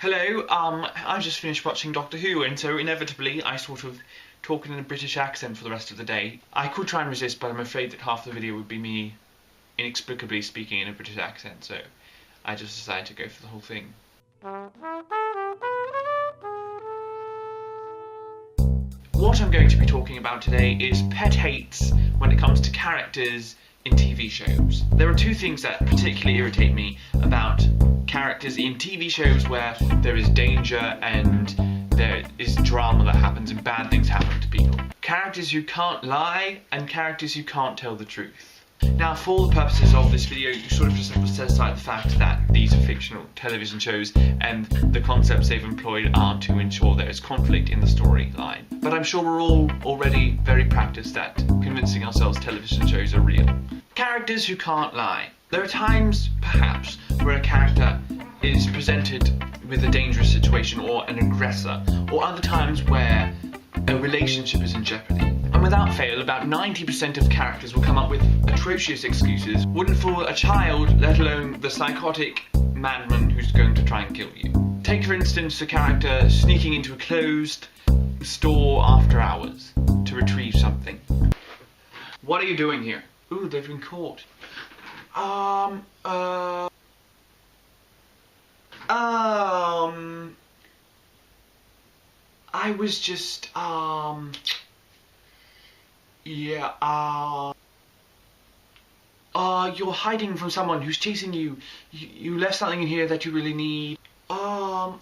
Hello, I just finished watching Doctor Who, and so inevitably I sort of talk in a British accent for the rest of the day. I could try and resist, but I'm afraid that half the video would be me inexplicably speaking in a British accent, so I just decided to go for the whole thing. What I'm going to be talking about today is pet hates when it comes to characters in TV shows. There are two things that particularly irritate me about characters in TV shows where there is danger and there is drama that happens and bad things happen to people. Characters who can't lie and characters who can't tell the truth. Now, for the purposes of this video, you sort of just have to set aside the fact that these are fictional television shows and the concepts they've employed are to ensure there is conflict in the storyline. But I'm sure we're all already very practiced at convincing ourselves television shows are real. Characters who can't lie. There are times, perhaps, where a character is presented with a dangerous situation or an aggressor, or other times where a relationship is in jeopardy. And without fail, about 90% of characters will come up with atrocious excuses. Wouldn't fool a child, let alone the psychotic madman who's going to try and kill you. Take, for instance, a character sneaking into a closed store after hours to retrieve something. What are you doing here? Ooh, they've been caught. I was just, you're hiding from someone who's chasing you. You left something in here that you really need. Come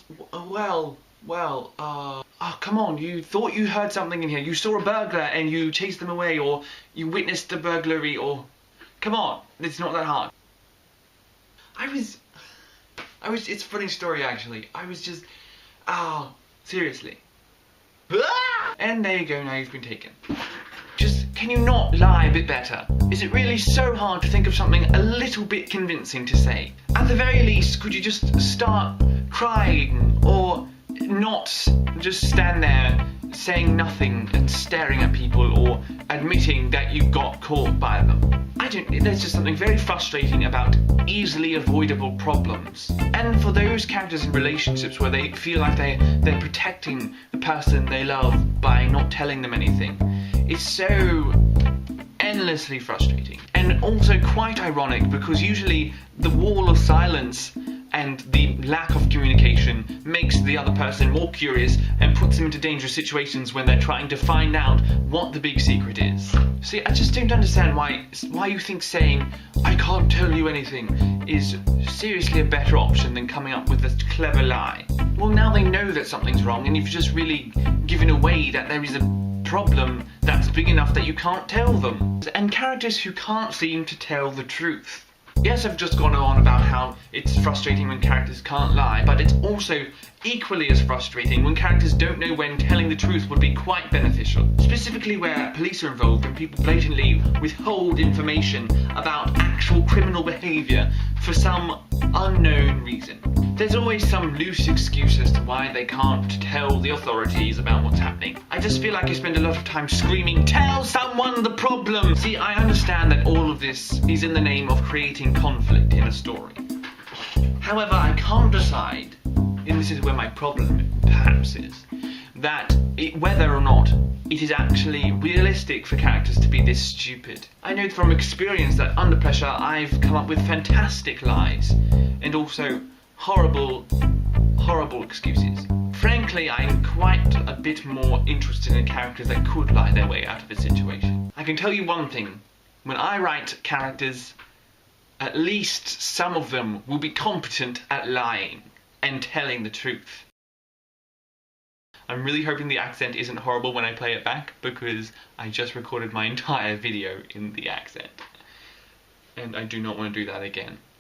on, you thought you heard something in here. You saw a burglar and you chased them away, or you witnessed a burglary, or... Come on, it's not that hard. It's a funny story actually. I was just, seriously. And there you go, now you've been taken. Just, can you not lie a bit better? Is it really so hard to think of something a little bit convincing to say? At the very least, could you just start crying, or not just stand there saying nothing and staring at people, or admitting that you got caught by them? There's just something very frustrating about easily avoidable problems. And for those characters in relationships where they feel like they're protecting the person they love by not telling them anything, it's so endlessly frustrating. And also quite ironic, because usually the wall of silence and the lack of communication makes the other person more curious and puts them into dangerous situations when they're trying to find out what the big secret is. See, I just don't understand why you think saying, "I can't tell you anything," is seriously a better option than coming up with a clever lie. Well, now they know that something's wrong, and you've just really given away that there is a problem that's big enough that you can't tell them. And characters who can't seem to tell the truth. Yes, I've just gone on about how it's frustrating when characters can't lie, but it's also equally as frustrating when characters don't know when telling the truth would be quite beneficial. Specifically where police are involved and people blatantly withhold information about actual criminal behaviour for some unknown reason. There's always some loose excuse as to why they can't tell the authorities about what's happening. I just feel like I spend a lot of time screaming, "Tell someone the problem!" See, I understand that all of this is in the name of creating conflict in a story. However, I can't decide, and this is where my problem perhaps is, that whether or not it is actually realistic for characters to be this stupid. I know from experience that under pressure I've come up with fantastic lies, and also horrible excuses. Frankly, I'm quite a bit more interested in characters that could lie their way out of a situation. I can tell you one thing, when I write characters, at least some of them will be competent at lying and telling the truth. I'm really hoping the accent isn't horrible when I play it back, because I just recorded my entire video in the accent. And I do not want to do that again.